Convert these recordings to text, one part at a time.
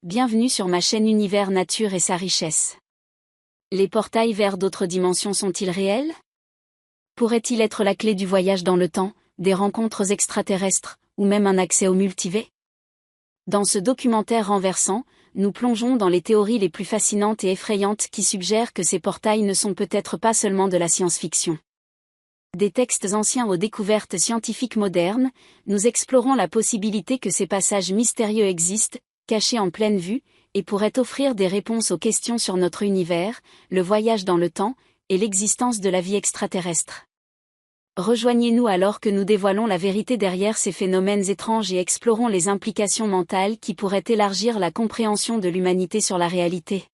bienvenue sur ma chaîne Univers Nature et sa richesse. Les portails vers d'autres dimensions sont-ils réels? Pourraient-ils être la clé du voyage dans le temps, des rencontres extraterrestres, ou même un accès au multivers? Dans ce documentaire renversant, nous plongeons dans les théories les plus fascinantes et effrayantes qui suggèrent que ces portails ne sont peut-être pas seulement de la science-fiction. Des textes anciens aux découvertes scientifiques modernes, nous explorons la possibilité que ces passages mystérieux existent, cachés en pleine vue, et pourraient offrir des réponses aux questions sur notre univers, le voyage dans le temps, et l'existence de la vie extraterrestre. Rejoignez-nous alors que nous dévoilons la vérité derrière ces phénomènes étranges et explorons les implications mentales qui pourraient élargir la compréhension de l'humanité sur la réalité.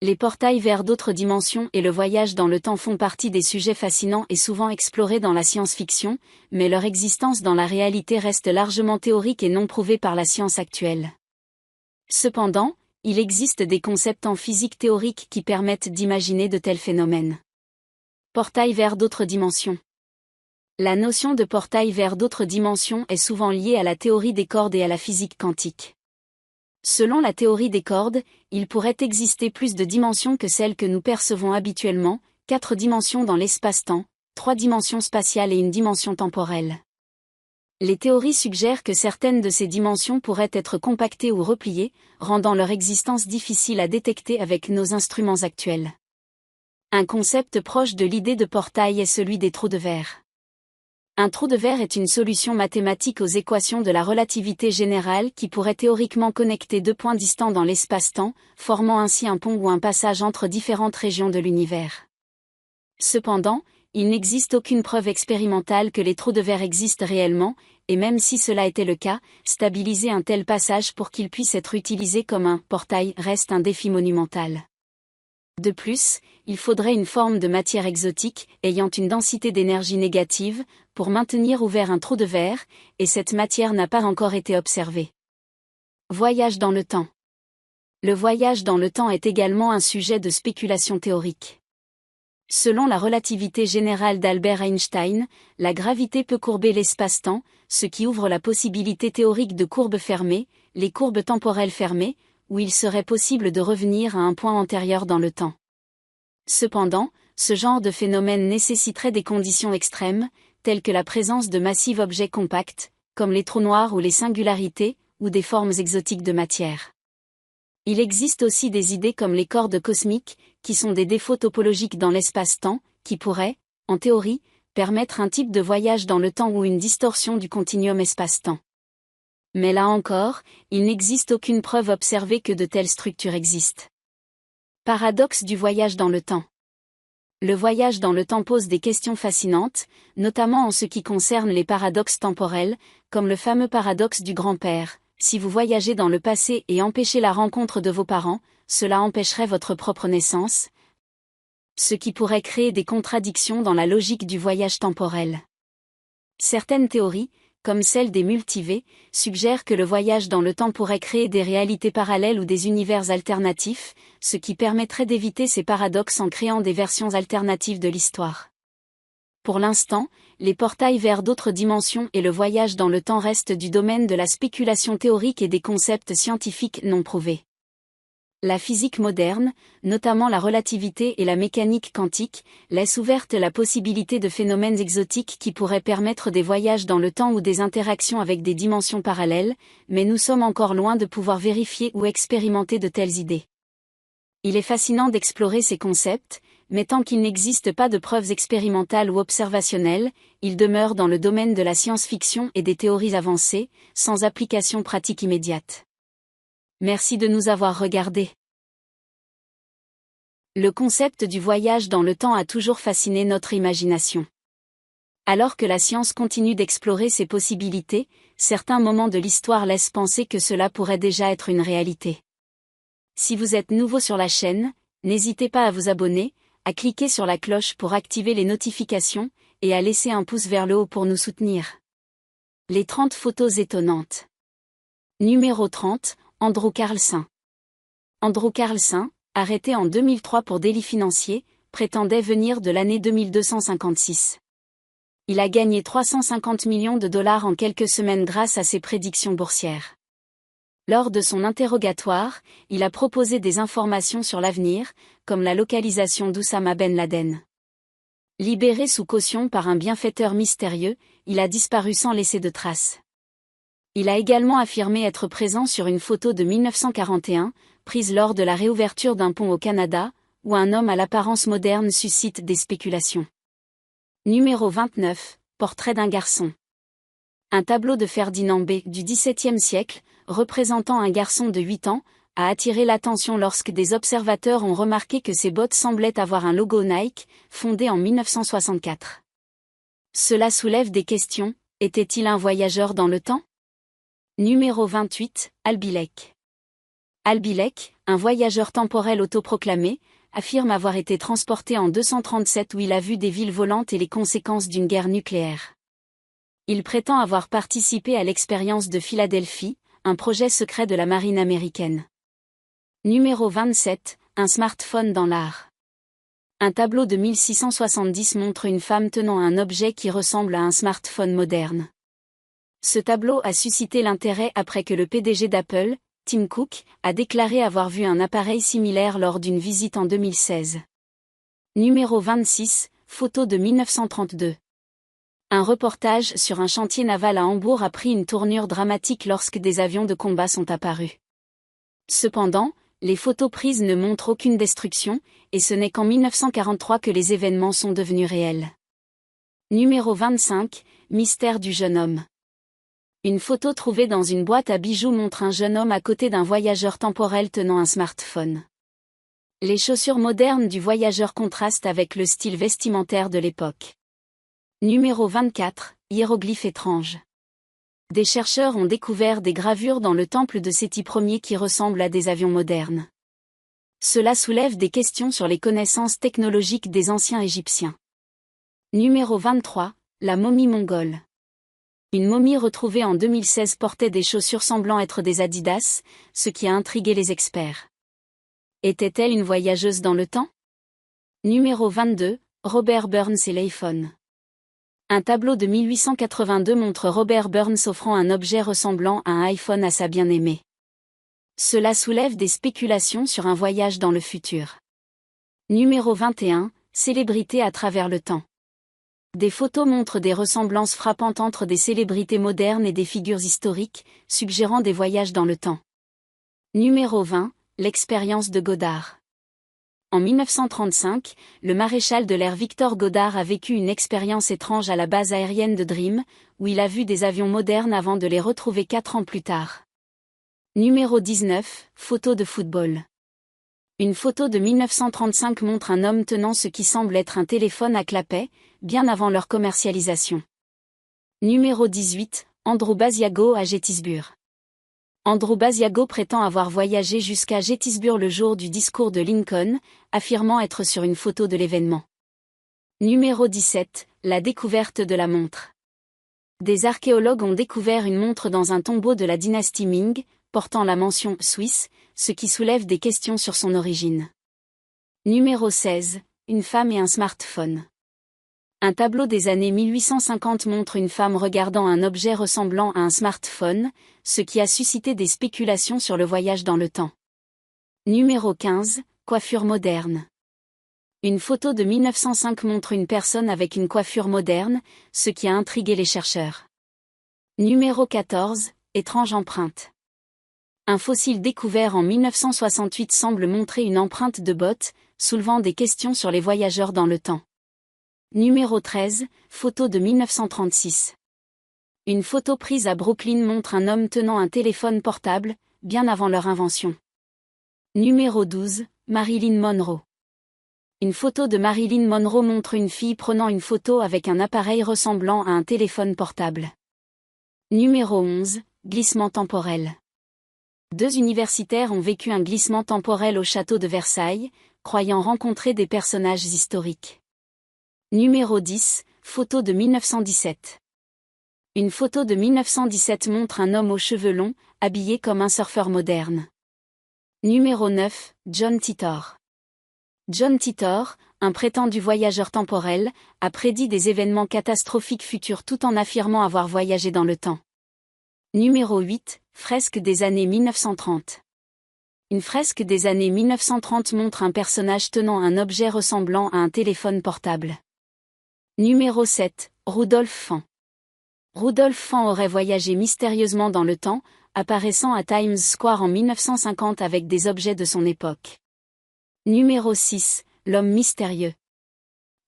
Les portails vers d'autres dimensions et le voyage dans le temps font partie des sujets fascinants et souvent explorés dans la science-fiction, mais leur existence dans la réalité reste largement théorique et non prouvée par la science actuelle. Cependant, il existe des concepts en physique théorique qui permettent d'imaginer de tels phénomènes. Portail vers d'autres dimensions. La notion de portail vers d'autres dimensions est souvent liée à la théorie des cordes et à la physique quantique. Selon la théorie des cordes, il pourrait exister plus de dimensions que celles que nous percevons habituellement, 4 dimensions dans l'espace-temps, 3 dimensions spatiales et une dimension temporelle. Les théories suggèrent que certaines de ces dimensions pourraient être compactées ou repliées, rendant leur existence difficile à détecter avec nos instruments actuels. Un concept proche de l'idée de portail est celui des trous de verre. Un trou de verre est une solution mathématique aux équations de la relativité générale qui pourrait théoriquement connecter deux points distants dans l'espace-temps, formant ainsi un pont ou un passage entre différentes régions de l'univers. Cependant, il n'existe aucune preuve expérimentale que les trous de verre existent réellement, et même si cela était le cas, stabiliser un tel passage pour qu'il puisse être utilisé comme un portail reste un défi monumental. De plus, il faudrait une forme de matière exotique, ayant une densité d'énergie négative, pour maintenir ouvert un trou de verre, et cette matière n'a pas encore été observée. Voyage dans le temps. Le voyage dans le temps est également un sujet de spéculation théorique. Selon la relativité générale d'Albert Einstein, la gravité peut courber l'espace-temps, ce qui ouvre la possibilité théorique de courbes fermées, les courbes temporelles fermées, où il serait possible de revenir à un point antérieur dans le temps. Cependant, ce genre de phénomène nécessiterait des conditions extrêmes, telles que la présence de massifs objets compacts, comme les trous noirs ou les singularités, ou des formes exotiques de matière. Il existe aussi des idées comme les cordes cosmiques, qui sont des défauts topologiques dans l'espace-temps, qui pourraient, en théorie, permettre un type de voyage dans le temps ou une distorsion du continuum espace-temps. Mais là encore, il n'existe aucune preuve observée que de telles structures existent. Paradoxe du voyage dans le temps. Le voyage dans le temps pose des questions fascinantes, notamment en ce qui concerne les paradoxes temporels, comme le fameux paradoxe du grand-père. Si vous voyagez dans le passé et empêchez la rencontre de vos parents, cela empêcherait votre propre naissance, ce qui pourrait créer des contradictions dans la logique du voyage temporel. Certaines théories, comme celle des multivers, suggèrent que le voyage dans le temps pourrait créer des réalités parallèles ou des univers alternatifs, ce qui permettrait d'éviter ces paradoxes en créant des versions alternatives de l'histoire. Pour l'instant, les portails vers d'autres dimensions et le voyage dans le temps restent du domaine de la spéculation théorique et des concepts scientifiques non prouvés. La physique moderne, notamment la relativité et la mécanique quantique, laisse ouverte la possibilité de phénomènes exotiques qui pourraient permettre des voyages dans le temps ou des interactions avec des dimensions parallèles, mais nous sommes encore loin de pouvoir vérifier ou expérimenter de telles idées. Il est fascinant d'explorer ces concepts, mais tant qu'il n'existe pas de preuves expérimentales ou observationnelles, ils demeurent dans le domaine de la science-fiction et des théories avancées, sans application pratique immédiate. Merci de nous avoir regardés. Le concept du voyage dans le temps a toujours fasciné notre imagination. Alors que la science continue d'explorer ses possibilités, certains moments de l'histoire laissent penser que cela pourrait déjà être une réalité. Si vous êtes nouveau sur la chaîne, n'hésitez pas à vous abonner, à cliquer sur la cloche pour activer les notifications, et à laisser un pouce vers le haut pour nous soutenir. Les 30 photos étonnantes. Numéro 30. Andrew Carlsen. Andrew Carlsen, arrêté en 2003 pour délit financier, prétendait venir de l'année 2256. Il a gagné 350 millions de dollars en quelques semaines grâce à ses prédictions boursières. Lors de son interrogatoire, il a proposé des informations sur l'avenir, comme la localisation d'Oussama Ben Laden. Libéré sous caution par un bienfaiteur mystérieux, il a disparu sans laisser de traces. Il a également affirmé être présent sur une photo de 1941, prise lors de la réouverture d'un pont au Canada, où un homme à l'apparence moderne suscite des spéculations. Numéro 29, portrait d'un garçon. Un tableau de Ferdinand B. du XVIIe siècle, représentant un garçon de 8 ans, a attiré l'attention lorsque des observateurs ont remarqué que ses bottes semblaient avoir un logo Nike, fondé en 1964. Cela soulève des questions, était-il un voyageur dans le temps? Numéro 28, Albilek. Albilek, un voyageur temporel autoproclamé, affirme avoir été transporté en 237 où il a vu des villes volantes et les conséquences d'une guerre nucléaire. Il prétend avoir participé à l'expérience de Philadelphie, un projet secret de la marine américaine. Numéro 27, un smartphone dans l'art. Un tableau de 1670 montre une femme tenant un objet qui ressemble à un smartphone moderne. Ce tableau a suscité l'intérêt après que le PDG d'Apple, Tim Cook, a déclaré avoir vu un appareil similaire lors d'une visite en 2016. Numéro 26, photo de 1932. Un reportage sur un chantier naval à Hambourg a pris une tournure dramatique lorsque des avions de combat sont apparus. Cependant, les photos prises ne montrent aucune destruction, et ce n'est qu'en 1943 que les événements sont devenus réels. Numéro 25, mystère du jeune homme. Une photo trouvée dans une boîte à bijoux montre un jeune homme à côté d'un voyageur temporel tenant un smartphone. Les chaussures modernes du voyageur contrastent avec le style vestimentaire de l'époque. Numéro 24, hiéroglyphes étranges. Des chercheurs ont découvert des gravures dans le temple de Séti Ier qui ressemblent à des avions modernes. Cela soulève des questions sur les connaissances technologiques des anciens Égyptiens. Numéro 23, la momie mongole. Une momie retrouvée en 2016 portait des chaussures semblant être des Adidas, ce qui a intrigué les experts. Était-elle une voyageuse dans le temps? Numéro 22, Robert Burns et l'iPhone. Un tableau de 1882 montre Robert Burns offrant un objet ressemblant à un iPhone à sa bien-aimée. Cela soulève des spéculations sur un voyage dans le futur. Numéro 21, célébrités à travers le temps. Des photos montrent des ressemblances frappantes entre des célébrités modernes et des figures historiques, suggérant des voyages dans le temps. Numéro 20, l'expérience de Goddard. En 1935, le maréchal de l'air Victor Goddard a vécu une expérience étrange à la base aérienne de Dream, où il a vu des avions modernes avant de les retrouver 4 ans plus tard. Numéro 19, photo de football. Une photo de 1935 montre un homme tenant ce qui semble être un téléphone à clapet, bien avant leur commercialisation. Numéro 18, Andrew Basiago à Gettysburg. Andrew Basiago prétend avoir voyagé jusqu'à Gettysburg le jour du discours de Lincoln, affirmant être sur une photo de l'événement. Numéro 17, la découverte de la montre. Des archéologues ont découvert une montre dans un tombeau de la dynastie Ming, portant la mention « Suisse », ce qui soulève des questions sur son origine. Numéro 16, une femme et un smartphone. Un tableau des années 1850 montre une femme regardant un objet ressemblant à un smartphone, ce qui a suscité des spéculations sur le voyage dans le temps. Numéro 15, coiffure moderne. Une photo de 1905 montre une personne avec une coiffure moderne, ce qui a intrigué les chercheurs. Numéro 14, étrange empreinte. Un fossile découvert en 1968 semble montrer une empreinte de botte, soulevant des questions sur les voyageurs dans le temps. Numéro 13, photo de 1936. Une photo prise à Brooklyn montre un homme tenant un téléphone portable, bien avant leur invention. Numéro 12, Marilyn Monroe. Une photo de Marilyn Monroe montre une fille prenant une photo avec un appareil ressemblant à un téléphone portable. Numéro 11, glissement temporel. 2 universitaires ont vécu un glissement temporel au château de Versailles, croyant rencontrer des personnages historiques. Numéro 10, photo de 1917. Une photo de 1917 montre un homme aux cheveux longs, habillé comme un surfeur moderne. Numéro 9, John Titor. John Titor, un prétendu voyageur temporel, a prédit des événements catastrophiques futurs tout en affirmant avoir voyagé dans le temps. Numéro 8, fresque des années 1930. Une fresque des années 1930 montre un personnage tenant un objet ressemblant à un téléphone portable. Numéro 7, Rudolf Fan. Rudolf Fan aurait voyagé mystérieusement dans le temps, apparaissant à Times Square en 1950 avec des objets de son époque. Numéro 6, l'homme mystérieux.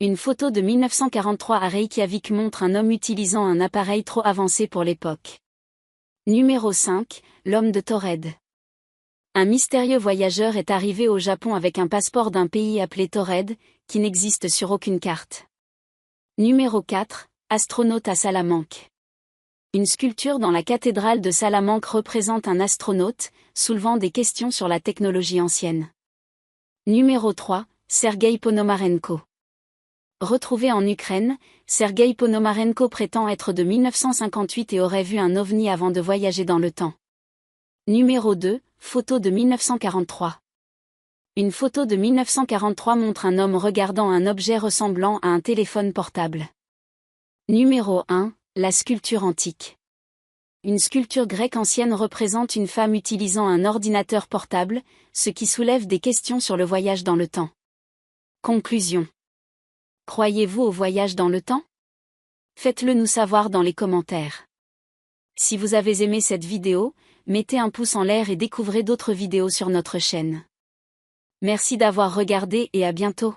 Une photo de 1943 à Reykjavik montre un homme utilisant un appareil trop avancé pour l'époque. Numéro 5, l'homme de Taured. Un mystérieux voyageur est arrivé au Japon avec un passeport d'un pays appelé Taured, qui n'existe sur aucune carte. Numéro 4, astronaute à Salamanque. Une sculpture dans la cathédrale de Salamanque représente un astronaute, soulevant des questions sur la technologie ancienne. Numéro 3, Sergei Ponomarenko. Retrouvé en Ukraine, Sergei Ponomarenko prétend être de 1958 et aurait vu un ovni avant de voyager dans le temps. Numéro 2, photo de 1943. Une photo de 1943 montre un homme regardant un objet ressemblant à un téléphone portable. Numéro 1, la sculpture antique. Une sculpture grecque ancienne représente une femme utilisant un ordinateur portable, ce qui soulève des questions sur le voyage dans le temps. Conclusion. Croyez-vous au voyage dans le temps? Faites-le nous savoir dans les commentaires. Si vous avez aimé cette vidéo, mettez un pouce en l'air et découvrez d'autres vidéos sur notre chaîne. Merci d'avoir regardé et à bientôt.